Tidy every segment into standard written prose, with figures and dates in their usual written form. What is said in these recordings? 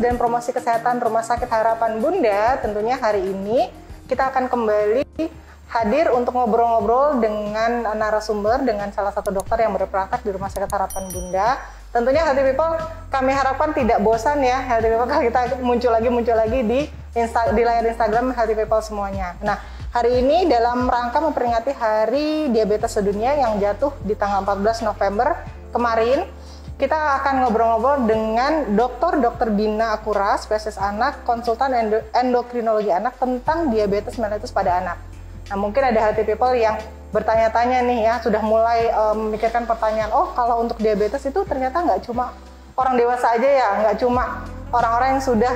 dan Promosi Kesehatan Rumah Sakit Harapan Bunda, tentunya hari ini kita akan kembali hadir untuk ngobrol-ngobrol dengan narasumber, dengan salah satu dokter yang berpraktek di Rumah Sakit Harapan Bunda. Tentunya Healthy People kami harapkan tidak bosan ya, Healthy People, kalau kita muncul lagi di layar Instagram Healthy People semuanya. Nah, hari ini dalam rangka memperingati Hari Diabetes Sedunia yang jatuh di tanggal 14 November kemarin, kita akan ngobrol-ngobrol dengan Dr. Bina Akura, spesialis anak, konsultan endokrinologi anak tentang diabetes mellitus pada anak. Nah, mungkin ada Healthy People yang bertanya-tanya nih ya, sudah mulai memikirkan pertanyaan, oh kalau untuk diabetes itu ternyata nggak cuma orang dewasa aja ya, nggak cuma orang-orang yang sudah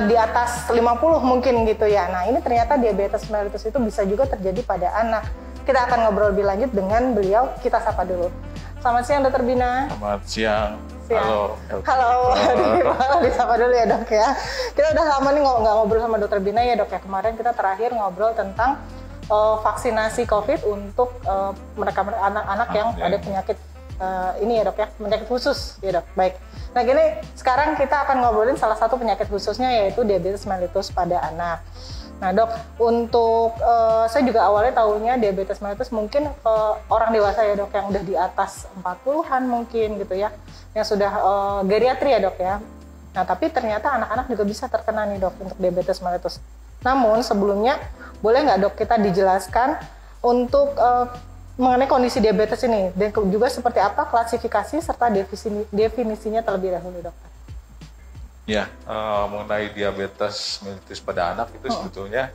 di atas 50 mungkin gitu ya. Nah, ini ternyata diabetes mellitus itu bisa juga terjadi pada anak. Kita akan ngobrol lebih lanjut dengan beliau, kita sapa dulu. Selamat siang Dr. Bina. Selamat siang. Halo. Disapa dulu ya dok ya. Kita udah lama nih nggak ngobrol sama Dr. Bina ya dok ya. Kemarin kita terakhir ngobrol tentang vaksinasi COVID untuk mereka anak-anak yang ada penyakit ini ya dok ya, penyakit khusus ya dok. Baik. Nah gini, sekarang kita akan ngobrolin salah satu penyakit khususnya yaitu diabetes mellitus pada anak. Nah dok, untuk saya juga awalnya tahunya diabetes mellitus mungkin orang dewasa ya dok, yang udah di atas 40-an mungkin gitu ya, yang sudah geriatri ya dok ya. Nah tapi ternyata anak-anak juga bisa terkena nih dok untuk diabetes mellitus. Namun sebelumnya boleh nggak dok kita dijelaskan untuk mengenai kondisi diabetes ini dan juga seperti apa klasifikasi serta definisinya terlebih dahulu dok. Ya, mengenai diabetes mellitus pada anak itu sebetulnya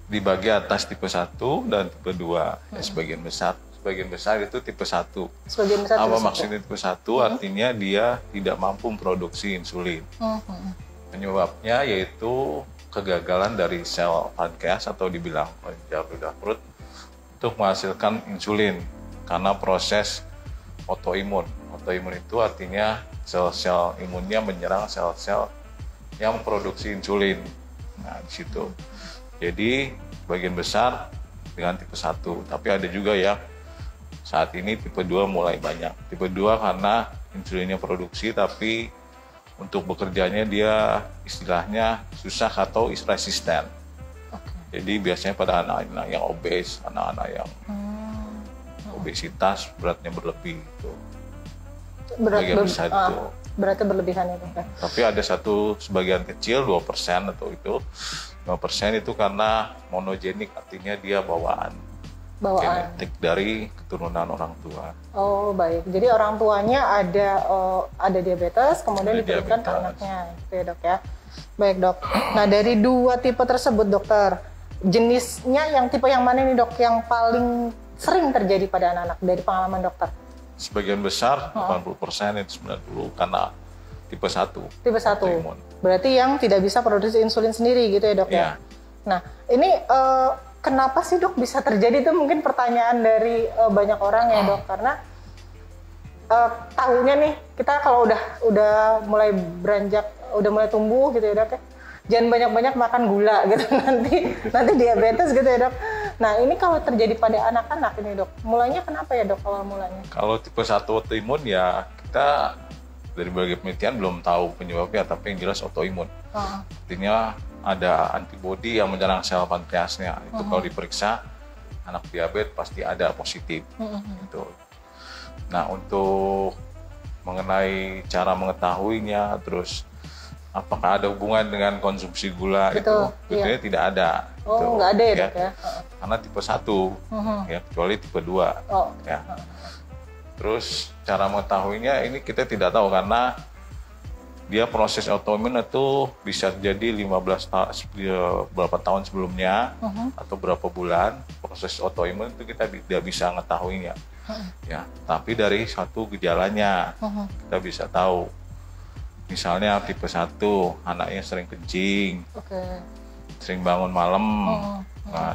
dibagi atas tipe 1 dan tipe 2. Ya, sebagian besar itu tipe 1. Sebagian besar apa maksudnya tipe 1? Artinya dia tidak mampu memproduksi insulin. Penyebabnya yaitu kegagalan dari sel pankreas atau dibilang kelenjar ludah perut untuk menghasilkan insulin karena proses autoimun. Autoimun itu artinya sel-sel imunnya menyerang sel-sel yang memproduksi insulin. Nah, di situ. Jadi, sebagian besar dengan tipe 1. Tapi ada juga yang saat ini tipe 2 mulai banyak. Tipe 2 karena insulinnya produksi, tapi untuk bekerjanya dia istilahnya susah atau resisten. Jadi, biasanya pada anak-anak yang obes, anak-anak yang obesitas, beratnya berlebih. Gitu. Berarti berlebihan itu kan. Tapi ada sebagian kecil 2% atau itu 5% itu karena monogenik, artinya dia bawaan genetik dari keturunan orang tua. Oh baik, jadi orang tuanya ada diabetes, kemudian diberikan ke anaknya, gitu ya dok ya. Baik dok. Nah dari 2 tipe tersebut dokter, jenisnya yang tipe yang mana nih dok yang paling sering terjadi pada anak-anak dari pengalaman dokter? Sebagian besar, 80% itu 90 karena tipe 1. Tipe 1. Berarti yang tidak bisa produksi insulin sendiri gitu ya dok ya? Nah ini kenapa sih dok bisa terjadi, itu mungkin pertanyaan dari banyak orang ya dok, karena tahunya nih kita kalau udah mulai beranjak, udah mulai tumbuh gitu ya dok ya, jangan banyak-banyak makan gula gitu nanti diabetes gitu ya dok. Nah ini kalau terjadi pada anak-anak ini dok, mulainya kenapa ya dok awal mulanya? Kalau tipe 1 autoimun ya kita dari berbagai penelitian belum tahu penyebabnya, tapi yang jelas autoimun. Artinya ada antibodi yang menyerang sel pankreasnya. Itu kalau diperiksa anak diabetes pasti ada positif. Gitu. Nah untuk mengenai cara mengetahuinya, terus apakah ada hubungan dengan konsumsi gula itu sebetulnya tidak ada. Oh, nggak ada ya dok ya? Karena tipe 1, ya, kecuali tipe 2. Ya. Terus cara mengetahuinya ini kita tidak tahu karena dia proses autoimun itu bisa terjadi berapa tahun sebelumnya atau berapa bulan. Proses autoimun itu kita tidak bisa mengetahuinya. Ya, tapi dari satu gejalanya kita bisa tahu. Misalnya tipe 1, anaknya sering kencing, sering bangun malam,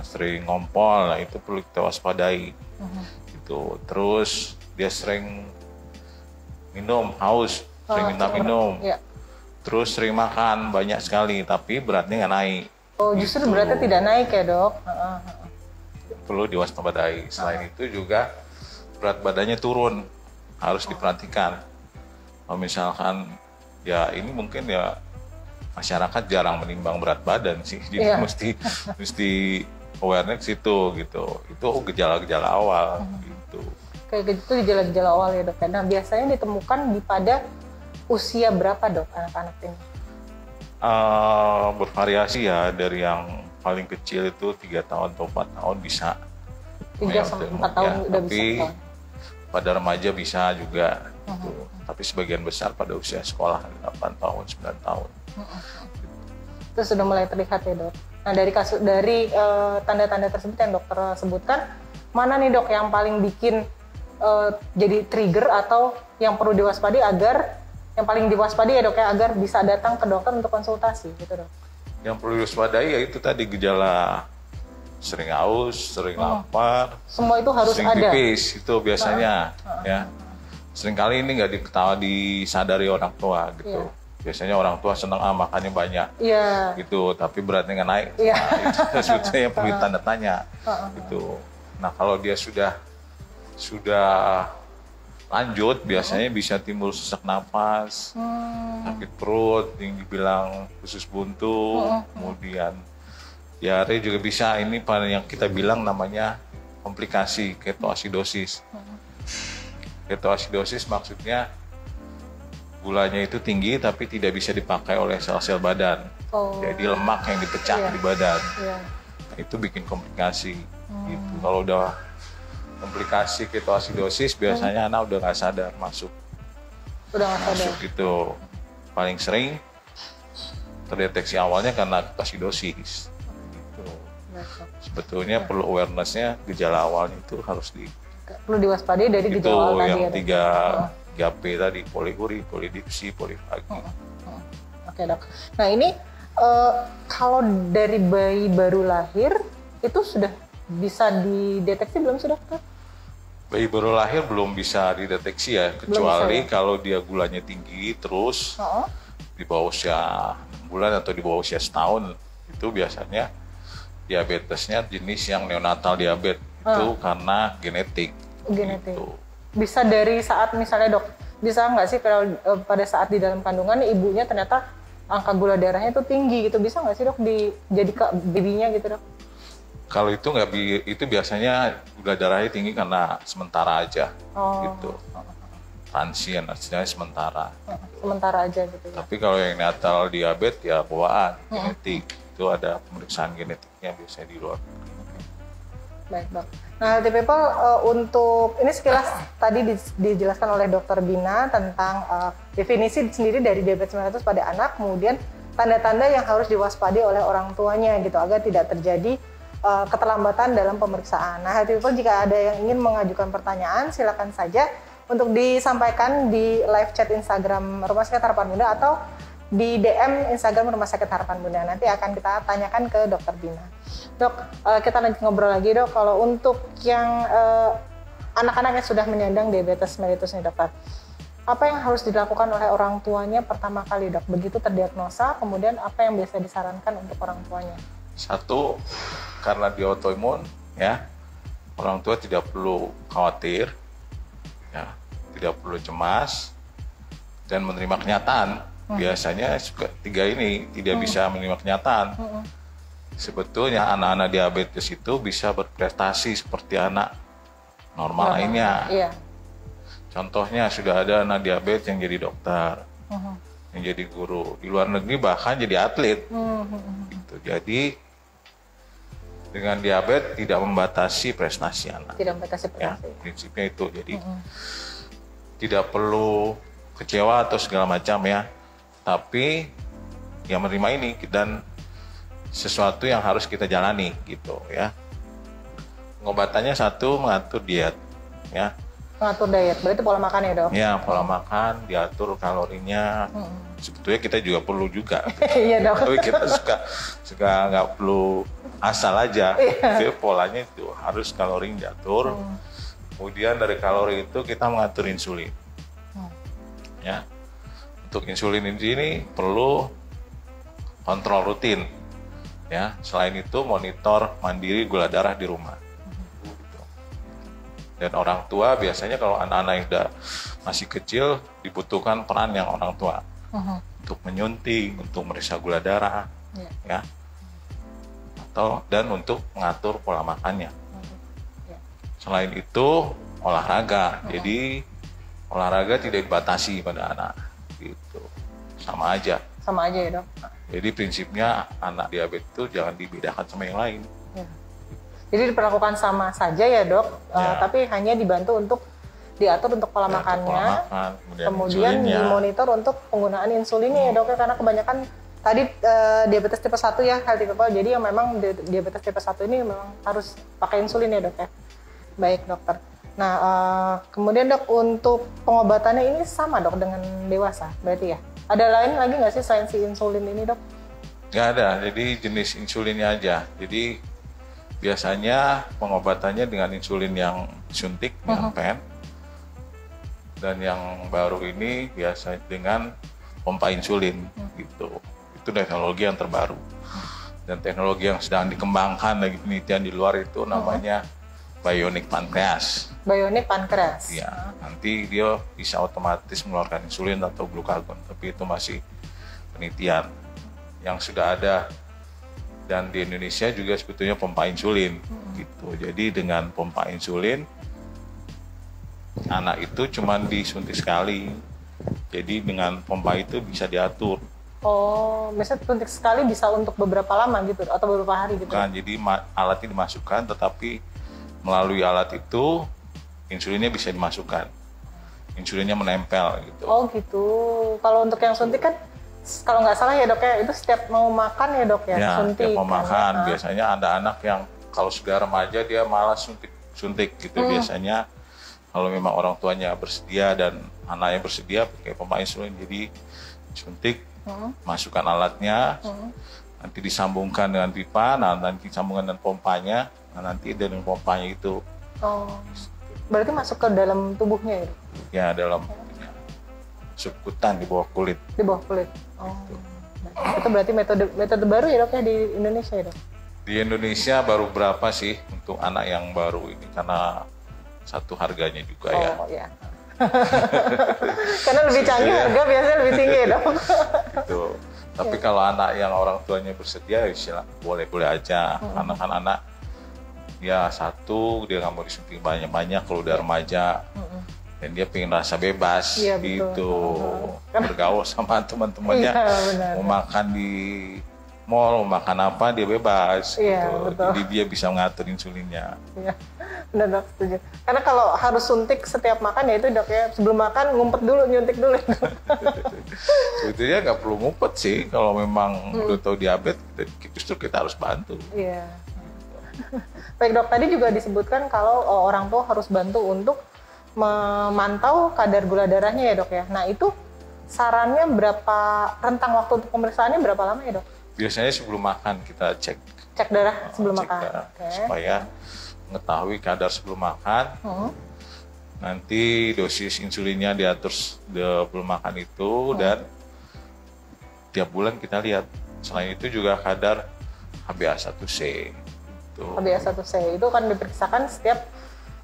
sering ngompol, nah itu perlu kita waspadai. Gitu. Terus dia sering minum, haus, sering minta minum. Terus sering makan banyak sekali, tapi beratnya nggak naik. Oh, justru gitu. Beratnya tidak naik ya dok? Perlu diwaspadai. Selain itu juga berat badannya turun, harus diperhatikan. Kalau misalkan ya ini mungkin ya masyarakat jarang menimbang berat badan sih, jadi mesti awareness itu gitu. Itu gejala-gejala awal gitu. Kayak gitu gejala-gejala awal ya dok. Nah biasanya ditemukan pada usia berapa dok anak-anak ini? Bervariasi ya, dari yang paling kecil itu 3 tahun atau 4 tahun bisa. 3 sampai 4 tahun ya, udah tapi bisa. Pada remaja bisa juga. Gitu. Tapi sebagian besar pada usia sekolah 8 tahun, 9 tahun. Itu sudah mulai terlihat ya dok. Nah dari tanda-tanda tersebut yang dokter sebutkan, mana nih dok yang paling bikin jadi trigger atau yang perlu diwaspadai yang paling diwaspadai ya dok ya, agar bisa datang ke dokter untuk konsultasi gitu dok? Yang perlu diwaspadai ya itu tadi, gejala sering haus, sering lapar, semua itu harus sering ada. Pipis itu biasanya ya. Seringkali ini nggak disadari orang tua gitu. Biasanya orang tua senang makannya banyak gitu, tapi beratnya nggak naik. Nah, itu sebetulnya yang perlu tanda tanya gitu. Nah kalau dia sudah lanjut, biasanya bisa timbul sesak napas, sakit perut, yang dibilang usus buntu, kemudian diare juga bisa. Ini pada yang kita bilang namanya komplikasi ketoasidosis. Ketoasidosis maksudnya gulanya itu tinggi tapi tidak bisa dipakai oleh sel-sel badan. Jadi lemak yang dipecah di badan. Nah, itu bikin komplikasi gitu. Kalau udah komplikasi ketoasidosis biasanya anak udah nggak sadar masuk gitu. Paling sering terdeteksi awalnya karena ketoasidosis gitu. Sebetulnya perlu awareness-nya, gejala awalnya itu perlu diwaspadai dari gejala awal yang tadi 3P tadi, poliuri, polidipsi, polifagi. Oke dok. Nah ini kalau dari bayi baru lahir itu sudah bisa dideteksi belum sih dokter? Bayi baru lahir belum bisa dideteksi ya, kecuali kalau dia gulanya tinggi terus di bawah usia 6 bulan atau di bawah usia setahun, itu biasanya diabetesnya jenis yang neonatal diabetes, itu karena genetik. Gitu. Bisa dari saat misalnya dok, bisa nggak sih kalau pada saat di dalam kandungan ibunya ternyata angka gula darahnya itu tinggi gitu, bisa nggak sih dok jadi ke babynya gitu dok? Kalau itu itu biasanya gula darahnya tinggi karena sementara aja, gitu. Transien, artinya sementara. Sementara aja gitu. Tapi kalau yang natal diabetes ya bawaan, genetik. Itu ada pemeriksaan genetiknya biasanya di luar. Baik dok. Nah healthy people, untuk ini sekilas tadi dijelaskan oleh Dokter Bina tentang definisi sendiri dari diabetes mellitus pada anak, kemudian tanda-tanda yang harus diwaspadai oleh orang tuanya gitu agar tidak terjadi keterlambatan dalam pemeriksaan. Nah, healthy people, jika ada yang ingin mengajukan pertanyaan, silakan saja untuk disampaikan di live chat Instagram Rumah Sakit Harapan Bunda atau di DM Instagram Rumah Sakit Harapan Bunda. Nanti akan kita tanyakan ke Dokter Bina. Dok, kita nanti ngobrol lagi dok. Kalau untuk yang anak-anak yang sudah menyandang diabetes mellitus nih dokter, apa yang harus dilakukan oleh orang tuanya pertama kali dok? Begitu terdiagnosa, kemudian apa yang biasa disarankan untuk orang tuanya? Satu, karena dia autoimun, ya, orang tua tidak perlu khawatir, ya, tidak perlu cemas, dan menerima kenyataan. Biasanya tiga ini tidak bisa menerima kenyataan. Sebetulnya anak-anak diabetes itu bisa berprestasi seperti anak normal lainnya. Contohnya sudah ada anak diabetes yang jadi dokter, yang jadi guru, di luar negeri bahkan jadi atlet. Gitu. Jadi dengan diabetes tidak membatasi prestasi anak. Tidak membatasi prestasi. Ya, prinsipnya itu. Jadi tidak perlu kecewa atau segala macam ya. Tapi yang menerima ini dan sesuatu yang harus kita jalani gitu ya. Pengobatannya satu, mengatur diet ya. Mengatur diet, berarti pola makan ya dok? Ya, pola makan, diatur kalorinya. Sebetulnya kita juga perlu juga. Iya dok. Tapi kita suka nggak perlu asal aja. Jadi polanya itu harus kalori diatur. Kemudian dari kalori itu kita mengatur insulin. Ya, untuk insulin ini perlu kontrol rutin. Ya, selain itu monitor mandiri gula darah di rumah. Dan orang tua biasanya kalau anak-anak yang udah masih kecil dibutuhkan peran yang orang tua. untuk menyunting, untuk meriksa gula darah, ya, dan untuk mengatur pola makannya. Selain itu olahraga, jadi olahraga tidak dibatasi pada anak, gitu, sama aja. Sama aja ya dok. Jadi prinsipnya anak diabetes itu jangan dibedakan sama yang lain. Ya. Jadi diperlakukan sama saja ya dok, tapi hanya dibantu untuk diatur untuk pola makannya, kemudian dimonitor untuk penggunaan insulinnya ya dok, karena kebanyakan tadi diabetes tipe 1 ya, healthy people, jadi yang memang diabetes tipe 1 ini memang harus pakai insulin ya dok ya. Baik dokter. Nah kemudian dok, untuk pengobatannya ini sama dok dengan dewasa berarti ya? Ada lain lagi nggak sih selain si insulin ini dok? Nggak ada, jadi jenis insulinnya aja. Jadi biasanya pengobatannya dengan insulin yang suntik, dengan pen. Dan yang baru ini biasa dengan pompa insulin, gitu. Itu teknologi yang terbaru. Dan teknologi yang sedang dikembangkan lagi penelitian di luar itu namanya bionic pancreas. Bionic pancreas. Iya, nanti dia bisa otomatis mengeluarkan insulin atau glukagon, tapi itu masih penelitian. Yang sudah ada dan di Indonesia juga sebetulnya pompa insulin, gitu. Jadi dengan pompa insulin anak itu cuma disuntik sekali, jadi dengan pompa itu bisa diatur. Oh, biasanya suntik sekali bisa untuk beberapa lama gitu atau beberapa hari gitu? Bukan, jadi alatnya dimasukkan, tetapi melalui alat itu insulinnya bisa dimasukkan, insulinnya menempel gitu. Oh gitu. Kalau untuk yang suntik kan, kalau nggak salah ya dok ya, itu setiap mau makan ya dok ya, suntik. Setiap mau makan, biasanya ada anak yang kalau sudah remaja dia malas suntik gitu biasanya. Kalau memang orang tuanya bersedia dan anaknya bersedia pakai pompa insulin, jadi suntik, masukkan alatnya, nanti disambungkan dengan pipa, nanti disambungkan dengan pompanya, nanti dengan pompanya itu. Oh, berarti masuk ke dalam tubuhnya ya? Ya, dalam subkutan di bawah kulit. Di bawah kulit. Oh, itu berarti metode baru ya dok ya di Indonesia ya dok? Di Indonesia baru berapa sih untuk anak yang baru ini, karena satu harganya juga ya. Oh ya. Karena lebih canggih harga biasanya lebih tinggi ya dok. Gitu. Tapi kalau anak yang orang tuanya bersedia, boleh-boleh aja. Karena kan anak ya satu dia nggak mau disuntik banyak-banyak kalau udah remaja, dan dia pengen rasa bebas gitu, bergaul sama teman-temannya, mau makan di mall, mau makan apa dia bebas gitu. Jadi dia bisa mengatur insulinnya. Iya. Benar dok, setuju. Karena kalau harus suntik setiap makan ya itu dok ya, sebelum makan ngumpet dulu, nyuntik dulu. Sebetulnya nggak perlu ngumpet sih, kalau memang udah tahu diabetes, justru kita harus bantu. Iya. Baik dok, tadi juga disebutkan kalau orang tua harus bantu untuk memantau kadar gula darahnya ya dok ya. Nah itu sarannya berapa, rentang waktu untuk pemeriksaannya berapa lama ya dok? Biasanya sebelum makan kita cek. Cek darah sebelum makan. Darah, supaya mengetahui kadar sebelum makan. Nanti dosis insulinnya diatur sebelum makan itu, dan tiap bulan kita lihat. Selain itu juga kadar HbA1c. HbA1c itu kan diperiksakan setiap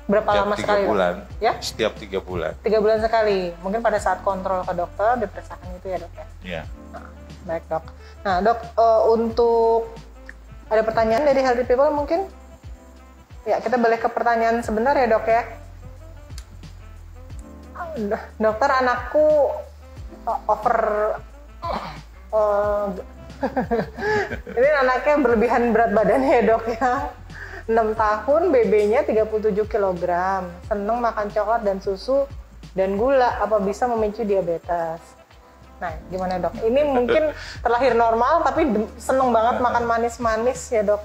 berapa lama sekali? 3 bulan. Ya? Setiap 3 bulan. 3 bulan sekali. Mungkin pada saat kontrol ke dokter diperiksakan itu ya dok ya? Iya. Nah, baik dok. Nah dok, untuk ada pertanyaan dari Healthy People mungkin? Ya, kita balik ke pertanyaan sebentar ya dok ya. Dokter, anakku ini anaknya berlebihan berat badannya ya dok ya. 6 tahun, BB-nya 37 kg, seneng makan coklat dan susu dan gula, apa bisa memicu diabetes? Nah, gimana dok? Ini mungkin terlahir normal tapi seneng banget makan manis-manis ya dok?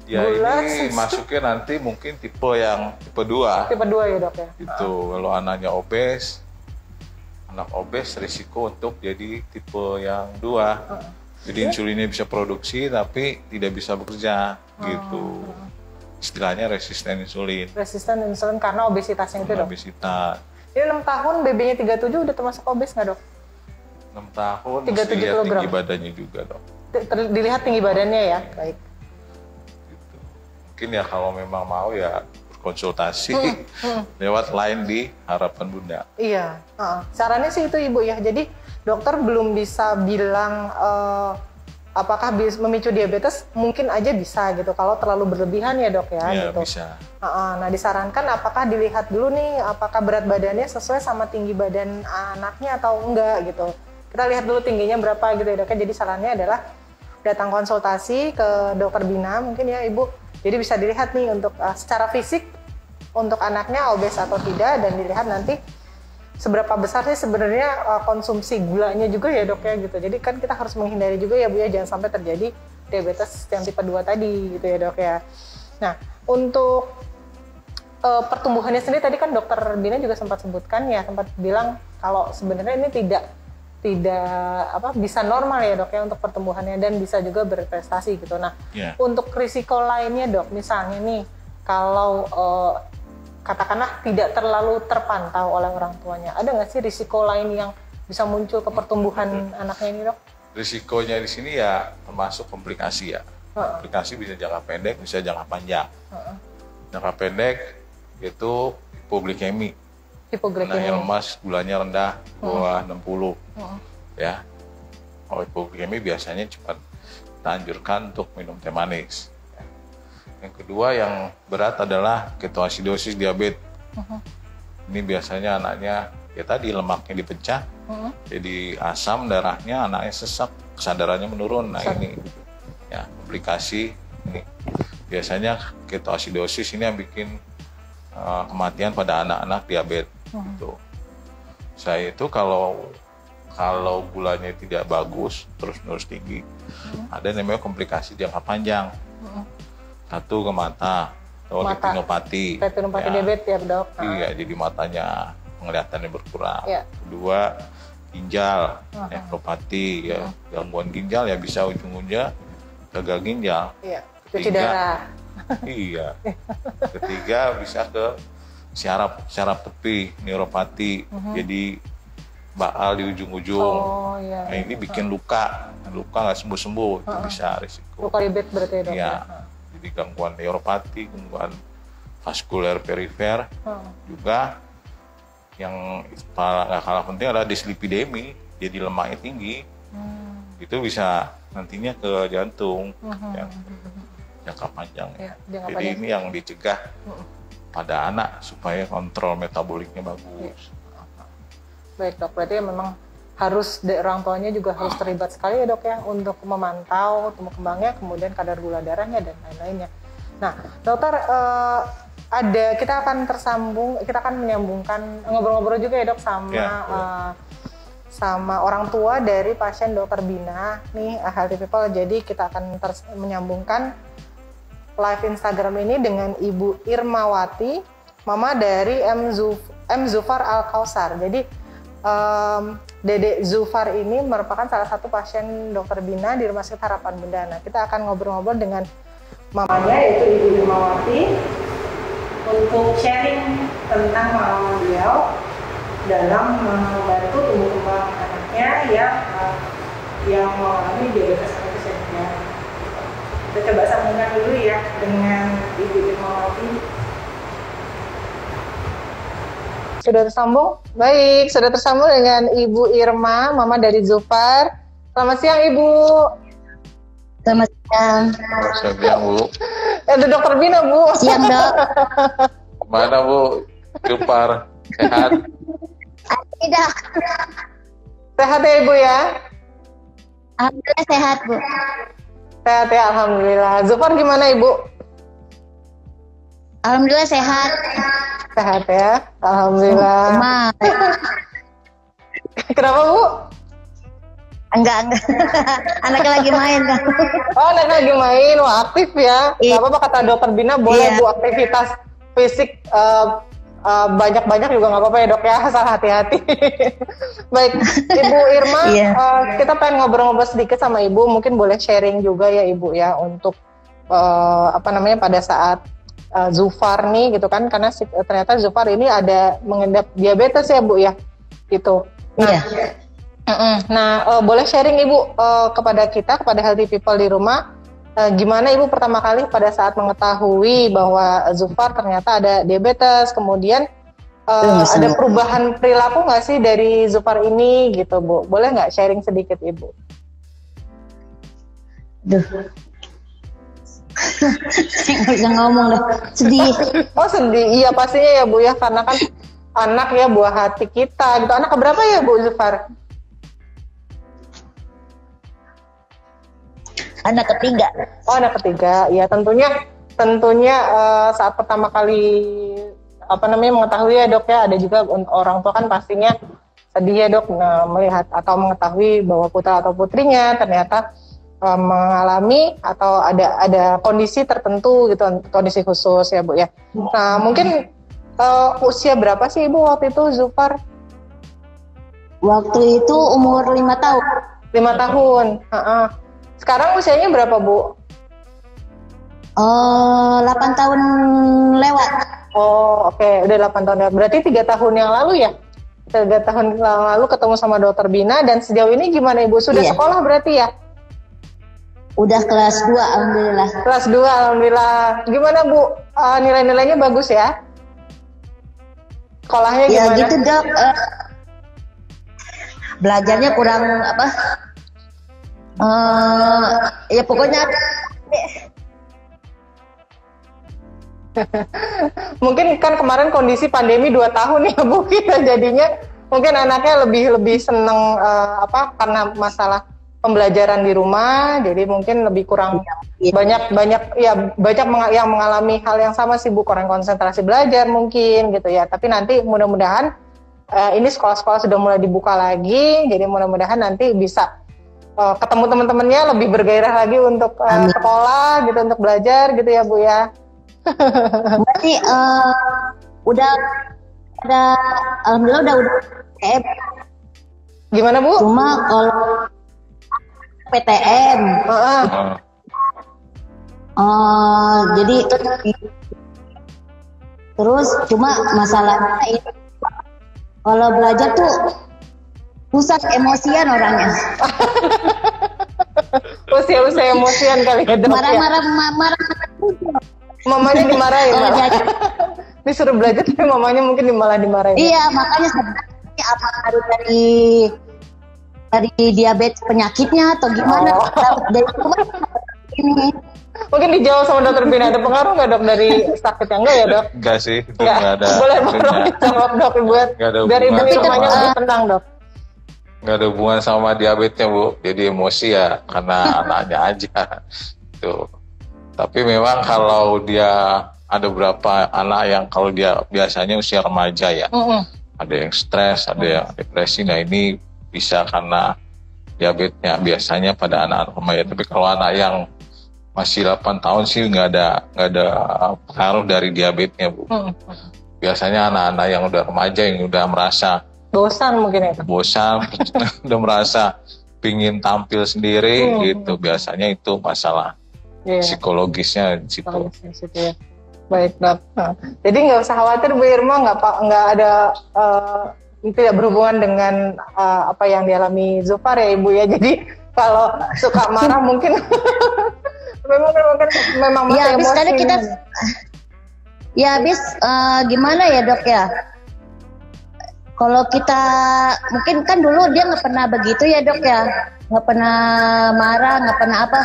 Ya gula, ini masuknya nanti mungkin tipe 2. Tipe 2 ya dok ya? Itu kalau anaknya obes, anak obes risiko untuk jadi tipe yang 2. Jadi insulinnya bisa produksi tapi tidak bisa bekerja gitu. Istilahnya resisten insulin. Resisten insulin karena obesitasnya itu dok? Obesitas. Ini 6 tahun, BB-nya 37 udah termasuk obes nggak dok? 6 tahun, 37 mesti lihat kg. tinggi badannya juga dok. Dilihat tinggi badannya ya? Baik. Gitu. Mungkin ya kalau memang mau ya berkonsultasi lewat line di Harapan Bunda. Iya, sarannya sih itu ibu ya. Jadi dokter belum bisa bilang apakah memicu diabetes, mungkin aja bisa gitu kalau terlalu berlebihan ya dok ya. Iya, gitu. Bisa. Nah disarankan apakah dilihat dulu nih apakah berat badannya sesuai sama tinggi badan anaknya atau enggak gitu. Kita lihat dulu tingginya berapa gitu ya dok. Jadi sarannya adalah datang konsultasi ke dokter Bina mungkin ya ibu. Jadi bisa dilihat nih untuk secara fisik untuk anaknya obes atau tidak dan dilihat nanti seberapa besar sih sebenarnya konsumsi gulanya juga ya dok ya gitu. Jadi kan kita harus menghindari juga ya Bu ya jangan sampai terjadi diabetes yang tipe 2 tadi gitu ya dok ya. Nah untuk pertumbuhannya sendiri tadi kan dokter Bina juga sempat sebutkan ya, sempat bilang kalau sebenarnya ini tidak bisa normal ya dok ya untuk pertumbuhannya dan bisa juga berprestasi gitu. Nah untuk risiko lainnya dok, misalnya nih kalau katakanlah tidak terlalu terpantau oleh orang tuanya, ada nggak sih risiko lain yang bisa muncul ke pertumbuhan anaknya ini dok? Risikonya di sini ya termasuk komplikasi ya. Komplikasi bisa jangka pendek, bisa jangka panjang. Jangka pendek itu hipoglikemi. Anaknya lemas, gulanya rendah, bawah 60. Ya. Kalau hipoglikemi biasanya cepat kita anjurkan untuk minum teh manis. Yang kedua yang berat adalah ketoasidosis diabetes. Ini biasanya anaknya ya tadi lemaknya dipecah, jadi asam darahnya, anaknya sesak, kesadarannya menurun. Nah ini ya komplikasi ini. Biasanya ketoasidosis ini yang bikin kematian pada anak-anak diabetes. Gitu. Saya itu kalau gulanya tidak bagus terus tinggi, ada namanya komplikasi jangka panjang. Satu ke mata atau retinopati. Retinopati diabetes ya dok. Iya, jadi matanya penglihatannya berkurang. Kedua ginjal, nefropati ya, gangguan ginjal ya bisa ujung-ujungnya gagal ginjal. Cuci darah. Iya. Ketiga bisa ke syaraf tepi, neuropati. Jadi baal di ujung-ujung. Nah ini bikin luka nggak sembuh-sembuh, itu bisa risiko. Luka diabetes berarti ya dok? Iya. Jadi gangguan neuropati, gangguan vaskuler perifer, juga yang nggak kalah penting adalah dislipidemi, jadi lemaknya tinggi. Itu bisa nantinya ke jantung yang jangka panjang. Jadi ini yang dicegah pada anak supaya kontrol metaboliknya bagus. Baik dok, berarti memang harus orang tuanya juga harus terlibat sekali ya dok ya untuk memantau tumbuh kembangnya, kemudian kadar gula darahnya dan lain-lainnya. Nah dokter kita akan menyambungkan ngobrol-ngobrol juga ya dok sama orang tua dari pasien dokter Bina nih Healthy People. Jadi kita akan menyambungkan live Instagram ini dengan Ibu Irmawati, mama dari M. Zufar Al-Kausar. Jadi Dede Zufar ini merupakan salah satu pasien dokter Bina di Rumah Sakit Harapan Bunda. Nah, kita akan ngobrol-ngobrol dengan mamanya yaitu Ibu Irmawati untuk sharing tentang pengalaman beliau dalam membantu tumbuh kembang anaknya yang mengalami diabetes mellitus ya. Kita coba sambungkan dulu ya dengan Ibu Irmawati. Sudah tersambung? Baik, sudah tersambung dengan Ibu Irma, mama dari Zufar. Selamat siang Ibu. Selamat siang. Selamat siang Bu. Itu dokter Bina Bu. Siang dok. Mana Bu? Zufar, sehat? Tidak. Sehat ya Ibu ya? Alhamdulillah sehat Bu. Sehat ya, alhamdulillah. Zufar gimana Ibu? Alhamdulillah sehat. Sehat ya, alhamdulillah. Kenapa Bu? Enggak. Anaknya lagi main kan. Oh, anaknya lagi main, wah aktif ya. Gak apa-apa kata dokter Bina, boleh Bu aktivitas fisik banyak-banyak juga nggak apa-apa ya dok ya, asal hati-hati. Baik, Ibu Irma, kita pengen ngobrol-ngobrol sedikit sama Ibu, mungkin boleh sharing juga ya Ibu ya untuk pada saat Zufar nih gitu kan, karena ternyata Zufar ini ada mengidap diabetes ya Bu ya, gitu. Nah, boleh sharing Ibu kepada Healthy People di rumah, gimana Ibu pertama kali pada saat mengetahui bahwa Zufar ternyata ada diabetes, kemudian ada perubahan perilaku nggak sih dari Zufar ini gitu Bu? Boleh nggak sharing sedikit Ibu? Duh. Nggak bisa ngomong deh, sedih. Oh sedih, iya pastinya ya Bu ya, karena kan anak ya buah hati kita gitu. Anak keberapa ya Bu Zufar? Anak ketiga. Oh anak ketiga, ya tentunya saat pertama kali mengetahui ya Dok ya, ada juga orang tua kan pastinya sedih ya Dok melihat atau mengetahui bahwa putra atau putrinya ternyata mengalami atau ada kondisi tertentu gitu, kondisi khusus ya Bu ya. Nah mungkin usia berapa sih Ibu waktu itu Zufar? Waktu itu umur 5 tahun. 5 tahun. Sekarang usianya berapa Bu? 8 tahun lewat. Oh oke, udah 8 tahun lewat. Berarti 3 tahun yang lalu ya? 3 tahun yang lalu ketemu sama Dokter Bina, dan sejauh ini gimana Ibu? Sudah sekolah berarti ya? Udah kelas 2 alhamdulillah. Kelas 2 alhamdulillah. Gimana Bu? Nilai-nilainya bagus ya? Sekolahnya gimana? Ya gitu Dok. Belajarnya kurang ya pokoknya mungkin kan kemarin kondisi pandemi 2 tahun ya Bu, kita jadinya mungkin anaknya lebih seneng karena masalah pembelajaran di rumah, jadi mungkin lebih kurang banyak yang mengalami hal yang sama sih Bu, kurang konsentrasi belajar mungkin gitu ya. Tapi nanti mudah-mudahan ini sekolah-sekolah sudah mulai dibuka lagi, jadi mudah-mudahan nanti bisa ketemu teman-temannya, lebih bergairah lagi untuk sekolah gitu, untuk belajar gitu ya Bu ya. Berarti udah ada, alhamdulillah udah PTM. Gimana Bu? Cuma kalau PTM, jadi terus cuma masalahnya itu kalau belajar tuh pusat emosian orangnya. Usia emosian kali ya Dok. Marah-marah. Mamanya dimarahin. Disuruh belajar tapi mamanya mungkin malah dimarahin. Iya, makanya sebenarnya apa harus dari diabetes penyakitnya atau gimana? Dari ini. Mungkin dijawab sama Dokter Bina, ada pengaruh nggak Dok dari sakitnya? Enggak ya Dok? Enggak sih, itu nggak ada. Boleh dijawab Dok, buat dari Ibu rumahnya lebih tenang Dok. Nggak ada hubungan sama diabetesnya Bu, jadi emosi ya karena anaknya aja tuh. Tapi memang kalau dia ada beberapa anak yang kalau dia biasanya usia remaja ya, ada yang stres, ada yang depresi. Nah ini bisa karena diabetesnya biasanya pada anak-anak remaja. Tapi kalau anak yang masih 8 tahun sih nggak ada pengaruh dari diabetesnya Bu. Biasanya anak-anak yang udah remaja yang udah merasa bosan mungkin ya. Bosan, udah merasa pingin tampil sendiri gitu. Biasanya itu masalah psikologisnya di situ. Ya. Baik Dok. Jadi nggak usah khawatir Bu Irma, nggak ada tidak berhubungan dengan apa yang dialami Zufar ya Ibu ya. Jadi kalau suka marah mungkin memang ya habis emosi. Kadang kita habis gimana ya Dok ya? Kalau kita mungkin kan dulu dia nggak pernah begitu ya Dok ya, nggak pernah marah, nggak pernah apa.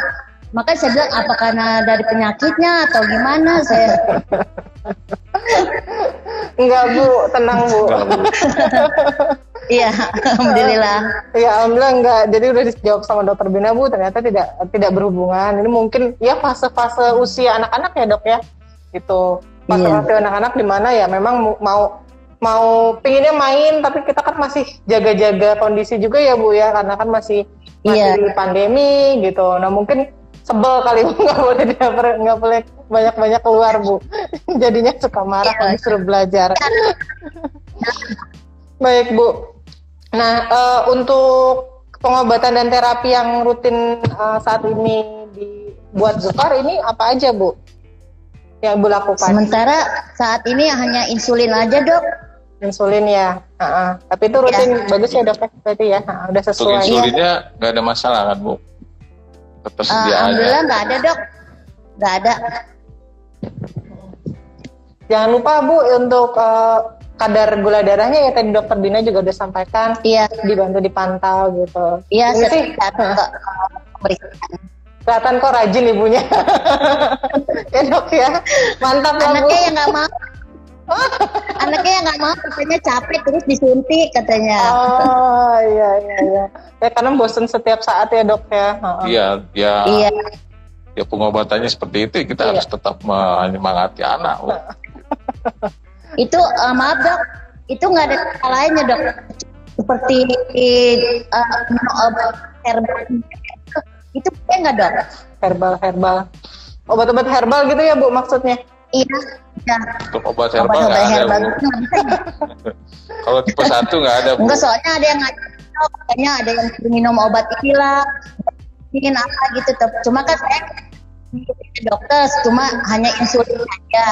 Makanya saya bilang apa karena dari penyakitnya atau gimana saya. Enggak Bu, tenang Bu. Iya, alhamdulillah. Ya alhamdulillah enggak. Jadi udah dijawab sama Dokter Bina Bu, ternyata tidak berhubungan. Ini mungkin ya fase-fase usia anak-anak ya Dok ya. Itu fase-fase anak-anak di mana ya memang mau pinginnya main, tapi kita kan masih jaga-jaga kondisi juga ya Bu ya, karena kan masih pandemi gitu. Nah mungkin sebel kali Bu, nggak boleh banyak-banyak keluar Bu. Jadinya suka marah kalau disuruh belajar. Baik Bu. Nah untuk pengobatan dan terapi yang rutin saat ini dibuat Zufar ini apa aja Bu yang Ibu lakukan? Sementara saat ini hanya insulin aja Dok. Insulin ya, tapi itu rutin bagus ya Dok, berarti ya, udah sesuai. Untuk insulinnya nggak ada masalah kan Bu? Ketersediaan. Alhamdulillah nggak ada Dok, nggak ada. Jangan lupa Bu untuk kadar gula darahnya ya tadi dokter Dina juga udah sampaikan. Iya. Dibantu dipantau gitu. Iya, sih. Kelihatan kok rajin ibunya. Ya dok ya, mantap ya Bu. Anaknya yang nggak mau. Anaknya yang nggak mau, katanya capek terus disuntik katanya. Oh iya. Ya karena bosan setiap saat ya dok ya. Iya. Iya. Ya pengobatannya seperti itu, kita harus tetap menyemangati anak. Itu maaf dok, itu nggak ada salahnya dok. Seperti minum obat herbal itu boleh nggak dok? Herbal. Obat-obat herbal gitu ya Bu maksudnya? Iya. Untuk obat herbal nggak ada Bu. Kalau tipe 1 nggak ada Bu. Enggak, soalnya ada yang katanya ada yang minum obat inilah, ingin apa gitu. Cuma kan saya dokter, cuma hanya insulin saja.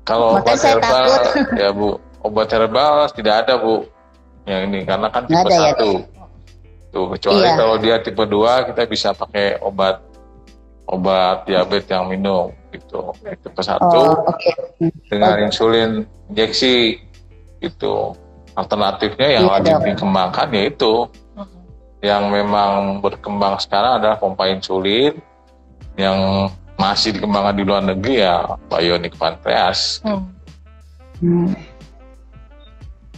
Kalau obat saya herbal takut. ya Bu, obat herbal tidak ada Bu. Yang ini karena kan tipe 1. Ya, Tuh, kecuali kalau dia tipe 2 kita bisa pakai obat diabetes yang minum gitu. Tipe 1 dengan insulin injeksi itu. Alternatifnya yang lagi dikembangkan yaitu yang memang berkembang sekarang adalah pompa insulin, yang masih dikembangkan di luar negeri ya bionic pancreas.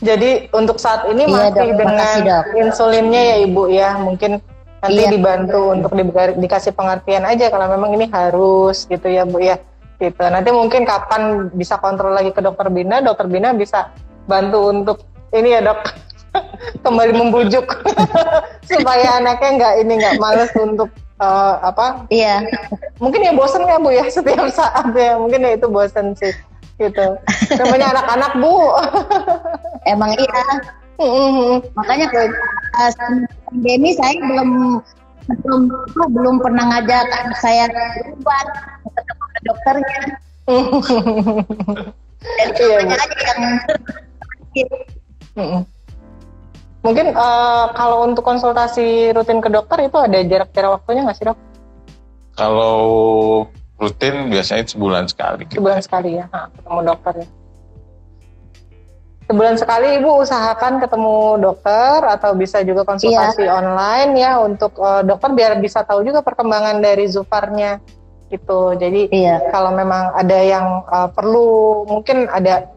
Jadi untuk saat ini masih dok, dengan insulinnya ya Ibu ya, mungkin nanti dibantu untuk dikasih pengertian aja kalau memang ini harus gitu ya Bu ya. Gitu. Nanti mungkin kapan bisa kontrol lagi ke dokter Bina bisa bantu untuk ini ya dok, kembali membujuk supaya anaknya nggak males untuk Iya. Mungkin ya bosen ya Bu ya setiap saat ya, mungkin ya itu bosen sih gitu. Namanya anak-anak Bu. Emang iya. Makanya pandemi saya belum pernah ngajak anak saya berobat ketemu ke dokternya. Jadi aja yang mungkin kalau untuk konsultasi rutin ke dokter itu ada jarak waktunya nggak sih dok? Kalau rutin biasanya sebulan sekali. Sebulan sekali ya, ketemu dokter ya. Sebulan sekali Ibu usahakan ketemu dokter atau bisa juga konsultasi online ya untuk dokter biar bisa tahu juga perkembangan dari Zufarnya gitu. Jadi kalau memang ada yang perlu, mungkin ada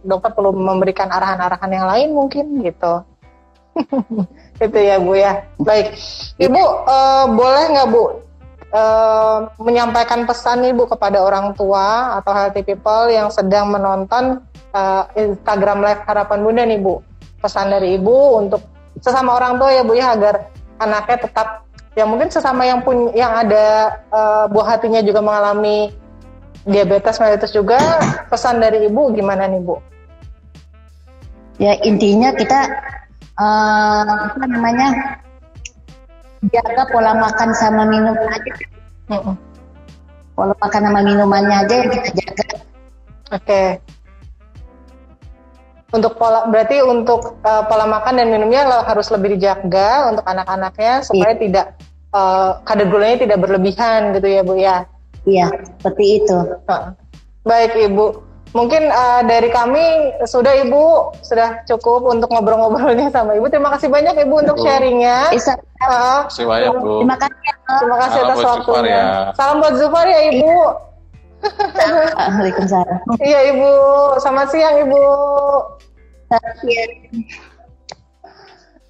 dokter perlu memberikan arahan-arahan yang lain mungkin gitu. Itu ya Bu ya. Baik, Ibu boleh nggak Bu menyampaikan pesan nih Bu kepada orang tua atau healthy people yang sedang menonton Instagram Live Harapan Bunda nih Bu. Pesan dari Ibu untuk sesama orang tua ya Bu ya, agar anaknya tetap ya mungkin sesama yang ada buah hatinya juga mengalami diabetes mellitus juga. Pesan dari Ibu gimana nih Bu? Ya intinya kita jaga pola makan sama minum aja. Pola makan sama minumannya aja yang kita jaga. Oke. Untuk pola makan dan minumnya harus lebih dijaga untuk anak-anaknya supaya tidak kadar gulanya tidak berlebihan gitu ya Bu ya. Iya, seperti itu. Baik Ibu. Mungkin dari kami sudah cukup untuk ngobrol-ngobrolnya sama Ibu. Terima kasih banyak Ibu untuk sharingnya. Terima kasih banyak Bu. Terima kasih atas waktunya. Salam buat Zufar ya Ibu. Waalaikumsalam. Iya Ibu. Selamat siang Ibu.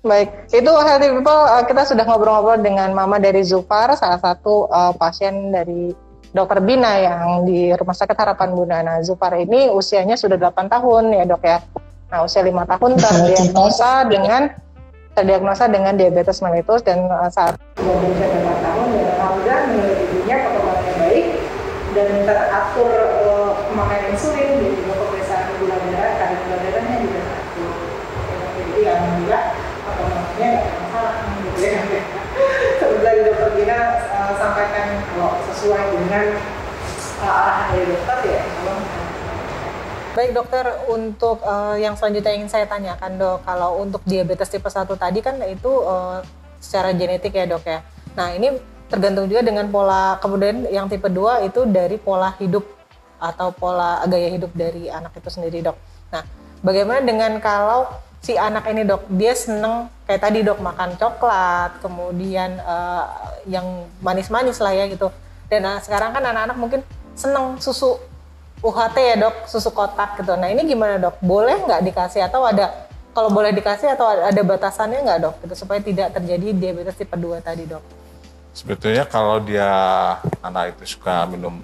Baik, itu Healthy People, kita sudah ngobrol-ngobrol dengan Mama dari Zufar, salah satu pasien dari Dokter Bina yang di Rumah Sakit Harapan Bunda. Nah, Zufar ini usianya sudah 8 tahun ya dok ya. Nah, usia 5 tahun terdiagnosa dengan diabetes mellitus dan saat sudah berusia 8 tahun dan alhamdulillah menurut ibunya perkembangannya baik dan teratur pemakaian insulin dan juga pemeriksaan gula darah, kadar gula darahnya juga teratur. Jadi alhamdulillah perkembangannya nggak ada masalah gitu ya. Sebenarnya Dokter Bina sampaikan kalau sesuai dengan arahan dari dokter ya. Baik dokter, untuk yang selanjutnya ingin saya tanyakan dok, kalau untuk diabetes tipe 1 tadi kan itu secara genetik ya dok ya. Nah ini tergantung juga dengan pola, kemudian yang tipe 2 itu dari pola hidup atau pola gaya hidup dari anak itu sendiri, Dok. Nah, bagaimana dengan kalau si anak ini, Dok, dia seneng kayak tadi, Dok, makan coklat, kemudian yang manis-manis lah ya gitu. Dan sekarang kan anak-anak mungkin seneng susu UHT ya, Dok, susu kotak gitu. Nah, ini gimana, Dok? Boleh nggak dikasih atau kalau boleh dikasih atau ada batasannya nggak, Dok? Gitu, supaya tidak terjadi diabetes tipe 2 tadi, Dok. Sebetulnya kalau dia anak itu suka minum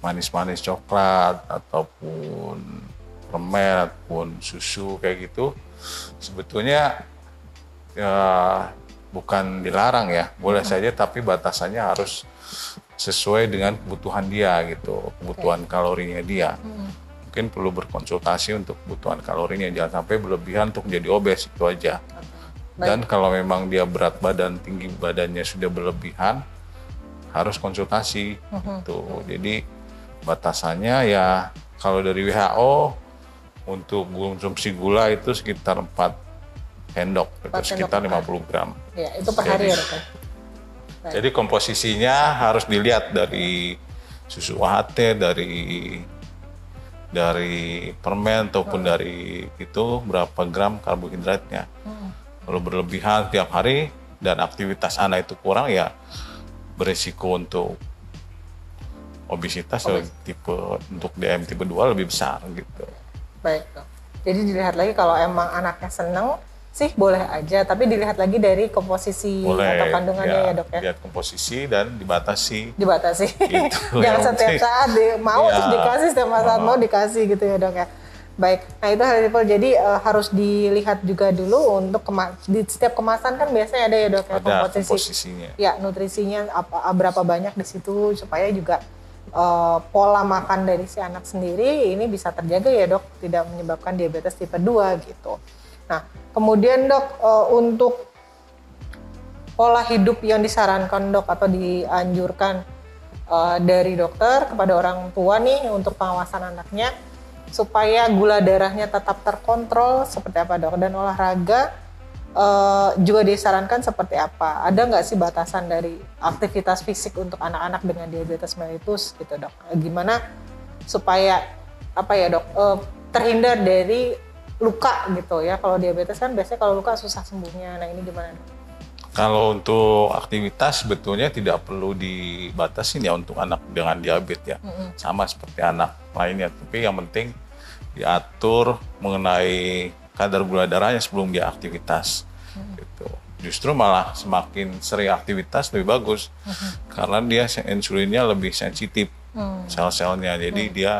manis-manis coklat ataupun permen ataupun susu kayak gitu, sebetulnya ya bukan dilarang ya, boleh saja, tapi batasannya harus sesuai dengan kebutuhan dia gitu, kebutuhan kalorinya dia. Mungkin perlu berkonsultasi untuk kebutuhan kalorinya, jangan sampai berlebihan untuk menjadi obes, itu aja. Dan kalau memang dia berat badan, tinggi badannya sudah berlebihan, harus konsultasi gitu. Jadi batasannya ya kalau dari WHO untuk konsumsi gula itu sekitar 4 sendok, itu sekitar 50 gram. Ya, itu per hari ya, Dok. Jadi komposisinya harus dilihat dari susu UHT, dari permen ataupun dari itu berapa gram karbohidratnya. Kalau berlebihan tiap hari dan aktivitas anak itu kurang, ya beresiko untuk obesitas tipe untuk DM tipe 2 lebih besar gitu. Baik, Dok. Jadi dilihat lagi kalau emang anaknya seneng sih boleh aja, tapi dilihat lagi dari komposisi atau kandungannya ya, Dok ya. Lihat komposisi dan dibatasi. Gitu. Jangan setiap saat mau terus dikasih, setiap saat mau dikasih gitu ya, Dok ya. Baik, nah itu hal itu. Jadi harus dilihat juga dulu untuk di setiap kemasan kan biasanya ada ya, Dok ya, komposisinya. Ya, nutrisinya berapa banyak di situ supaya juga pola makan dari si anak sendiri ini bisa terjaga ya, Dok, tidak menyebabkan diabetes tipe 2 gitu. Nah, kemudian, Dok, untuk pola hidup yang disarankan, Dok, atau dianjurkan dari dokter kepada orang tua nih untuk pengawasan anaknya supaya gula darahnya tetap terkontrol seperti apa, Dok? Dan olahraga juga disarankan seperti apa? Ada nggak sih batasan dari aktivitas fisik untuk anak-anak dengan diabetes mellitus gitu, Dok? Gimana supaya apa ya, Dok, terhindar dari luka gitu ya? Kalau diabetes kan biasanya kalau luka susah sembuhnya. Nah, ini gimana, Dok? Kalau untuk aktivitas sebetulnya tidak perlu dibatasin ya untuk anak dengan diabetes ya. Sama seperti anak lainnya, tapi yang penting diatur mengenai kadar gula darahnya sebelum dia aktivitas. Gitu. Justru malah semakin sering aktivitas lebih bagus karena dia insulinnya lebih sensitif sel-selnya, jadi dia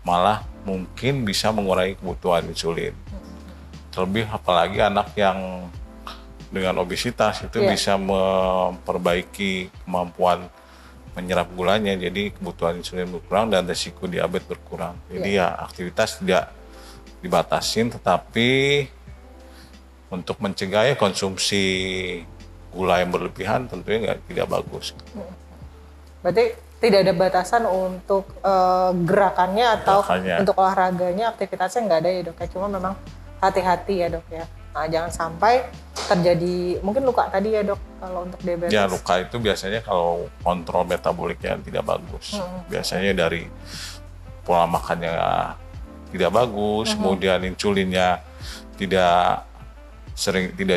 malah mungkin bisa mengurangi kebutuhan insulin. Terlebih apalagi anak yang dengan obesitas itu bisa memperbaiki kemampuan menyerap gulanya, jadi kebutuhan insulin berkurang dan risiko diabetes berkurang. Jadi ya aktivitas tidak dibatasin, tetapi untuk mencegah konsumsi gula yang berlebihan tentunya tidak bagus. Berarti tidak ada batasan untuk gerakannya atau untuk olahraganya, aktivitasnya nggak ada ya, Dok? Cuma memang hati-hati ya, Dok ya. Nah, jangan sampai terjadi mungkin luka tadi ya, Dok, kalau untuk diabetes. Ya, luka itu biasanya kalau kontrol metaboliknya tidak bagus. Biasanya dari pola makannya tidak bagus, kemudian insulinnya tidak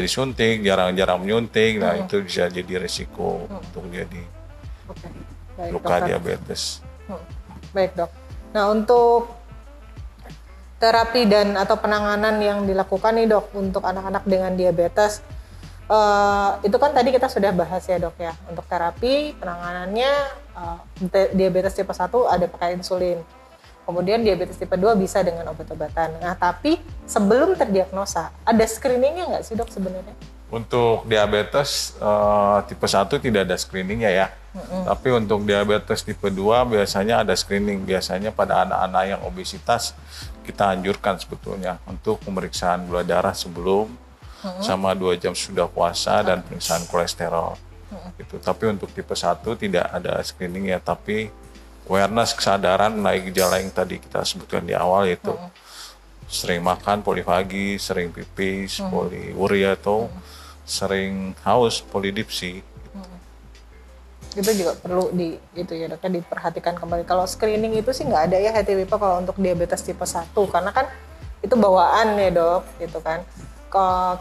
disuntik, jarang-jarang menyuntik. Nah, itu bisa jadi risiko untuk jadi luka diabetes. Baik, Dok. Nah, untuk terapi dan atau penanganan yang dilakukan nih, Dok, untuk anak-anak dengan diabetes, itu kan tadi kita sudah bahas ya, Dok ya. Untuk terapi penanganannya diabetes tipe 1 ada pakai insulin. Kemudian diabetes tipe 2 bisa dengan obat-obatan. Nah, tapi sebelum terdiagnosa ada screeningnya nggak sih, Dok, sebenarnya? Untuk diabetes tipe 1 tidak ada screeningnya ya. Tapi untuk diabetes tipe 2 biasanya ada screening. Biasanya pada anak-anak yang obesitas kita anjurkan sebetulnya untuk pemeriksaan gula darah sebelum sama 2 jam sudah puasa dan pemeriksaan kolesterol. Gitu. Tapi untuk tipe 1 tidak ada screening ya, tapi awareness, kesadaran mengenai gejala yang tadi kita sebutkan di awal, yaitu sering makan polifagi, sering pipis, poliuria atau sering haus polidipsi. Itu juga perlu itu ya dok, diperhatikan kembali. Kalau screening itu sih nggak ada ya healthy people kalau untuk diabetes tipe 1 karena kan itu bawaan ya dok, gitu kan.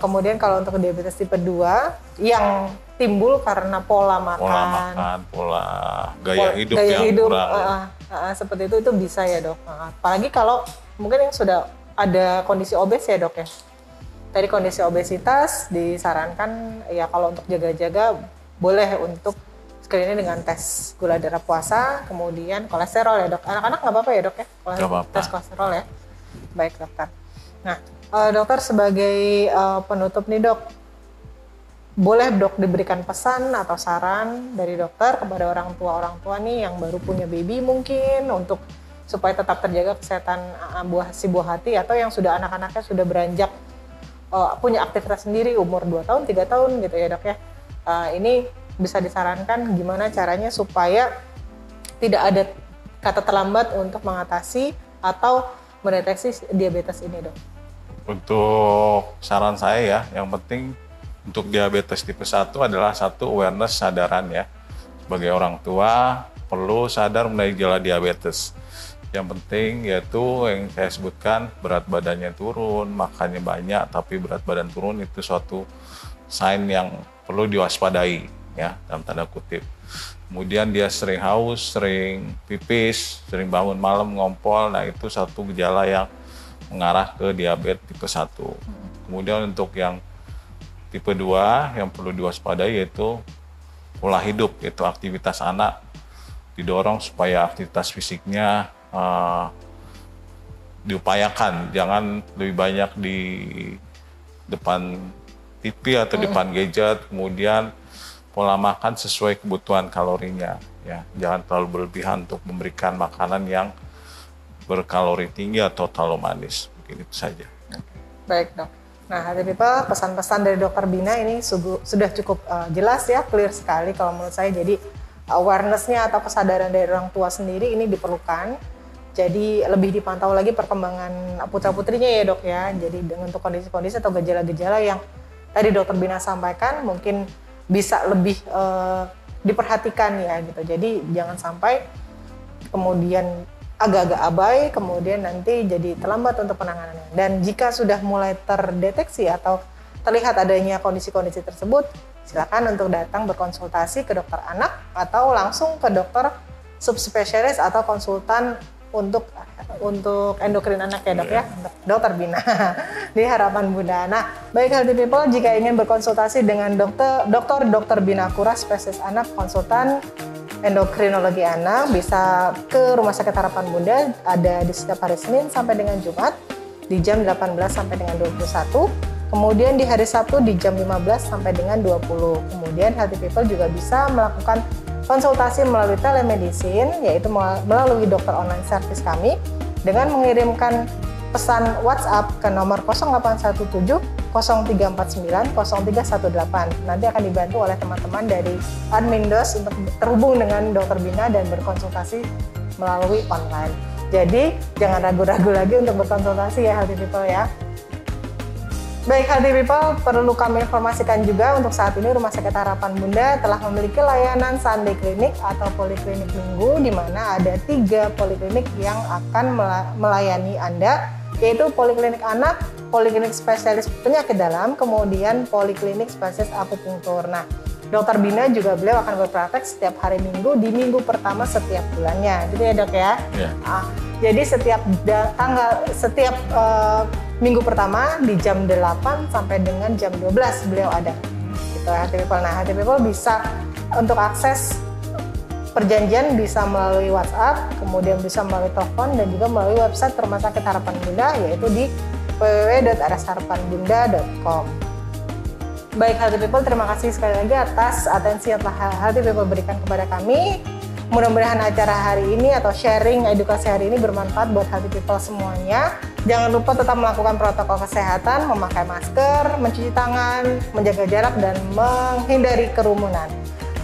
Kemudian kalau untuk diabetes tipe 2 yang timbul karena pola makan, pola gaya hidup yang kurang. Seperti itu bisa ya dok. Apalagi kalau mungkin yang sudah ada kondisi obes ya dok ya. Tadi kondisi obesitas disarankan ya kalau untuk jaga-jaga boleh untuk screening dengan tes gula darah puasa, kemudian kolesterol ya dok. Anak-anak nggak apa-apa ya dok ya? Tes kolesterol ya. Baik dokter. Nah dokter sebagai penutup nih dok, boleh dok diberikan pesan atau saran dari dokter kepada orang tua nih yang baru punya baby mungkin untuk supaya tetap terjaga kesehatan buah hati atau yang sudah anak-anaknya sudah beranjak punya aktivitas sendiri umur 2 tahun, 3 tahun gitu ya dok ya. Ini bisa disarankan gimana caranya supaya tidak ada kata terlambat untuk mengatasi atau mendeteksi diabetes ini dok. Untuk saran saya ya, yang penting untuk diabetes tipe 1 adalah satu awareness, sadaran ya. Sebagai orang tua perlu sadar mengenai gejala diabetes. Yang penting yaitu yang saya sebutkan, berat badannya turun, makannya banyak tapi berat badan turun, itu suatu sign yang perlu diwaspadai ya, dalam tanda kutip. Kemudian dia sering haus, sering pipis, sering bangun malam ngompol, nah itu satu gejala yang mengarah ke diabetes tipe 1. Kemudian untuk yang tipe 2 yang perlu diwaspadai yaitu pola hidup, yaitu aktivitas anak didorong supaya aktivitas fisiknya diupayakan, jangan lebih banyak di depan TV atau depan gadget. Kemudian pola makan sesuai kebutuhan kalorinya ya, jangan terlalu berlebihan untuk memberikan makanan yang berkalori tinggi atau terlalu manis. Mungkin itu saja. Baik dok. Nah healthy people, pesan-pesan dari Dokter Bina ini sudah cukup jelas ya, clear sekali kalau menurut saya. Jadi awareness-nya atau kesadaran dari orang tua sendiri ini diperlukan. Jadi lebih dipantau lagi perkembangan putra-putrinya ya dok ya. Jadi untuk kondisi-kondisi atau gejala-gejala yang tadi Dokter Bina sampaikan mungkin bisa lebih diperhatikan ya gitu. Jadi jangan sampai kemudian agak-agak abai, kemudian nanti jadi terlambat untuk penanganannya. Dan jika sudah mulai terdeteksi atau terlihat adanya kondisi-kondisi tersebut, silakan untuk datang berkonsultasi ke dokter anak atau langsung ke dokter subspesialis atau konsultan untuk endokrin anak ya dok ya, Dokter Bina di Harapan Bunda. Nah, baik healthy people, jika ingin berkonsultasi dengan Dokter Bina Kura, spesialis anak, konsultan endokrinologi anak, bisa ke Rumah Sakit Harapan Bunda, ada di setiap hari Senin sampai dengan Jumat di jam 18 sampai dengan 21. Kemudian di hari Sabtu di jam 15 sampai dengan 20. Kemudian healthy people juga bisa melakukan konsultasi melalui telemedicine, yaitu melalui dokter online service kami dengan mengirimkan pesan WhatsApp ke nomor 0817 0349 0318. Nanti akan dibantu oleh teman-teman dari Admindos untuk terhubung dengan Dokter Bina dan berkonsultasi melalui online. Jadi jangan ragu-ragu lagi untuk berkonsultasi ya healthy people ya. Baik healthy people, perlu kami informasikan juga untuk saat ini Rumah Sakit Harapan Bunda telah memiliki layanan Sunday Clinic atau Poliklinik Minggu, di mana ada 3 poliklinik yang akan melayani Anda, yaitu Poliklinik Anak, Poliklinik Spesialis Penyakit Dalam, kemudian Poliklinik Spesialis Akupunktur. Nah, Dokter Bina juga beliau akan berpraktek setiap hari Minggu di minggu pertama setiap bulannya, gitu ya dok ya? Yeah. Jadi setiap minggu pertama di jam 8 sampai dengan jam 12 beliau ada. Gitu healthy people. Nah, healthy people bisa untuk akses perjanjian bisa melalui WhatsApp, kemudian bisa melalui telepon dan juga melalui website Rumah Sakit Harapan Bunda, yaitu di www.rsharapanbunda.com. Baik healthy people, terima kasih sekali lagi atas atensi yang telah healthy people berikan kepada kami. Mudah-mudahan acara hari ini atau sharing edukasi hari ini bermanfaat buat healthy people semuanya. Jangan lupa tetap melakukan protokol kesehatan, memakai masker, mencuci tangan, menjaga jarak, dan menghindari kerumunan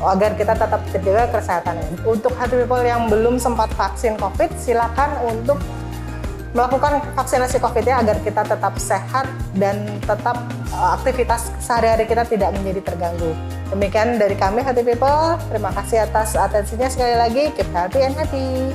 agar kita tetap terjaga kesehatan. Untuk healthy people yang belum sempat vaksin COVID, silakan untuk melakukan vaksinasi COVID ya agar kita tetap sehat dan tetap aktivitas sehari-hari kita tidak menjadi terganggu. Demikian dari kami Healthy People, terima kasih atas atensinya sekali lagi, keep healthy and happy.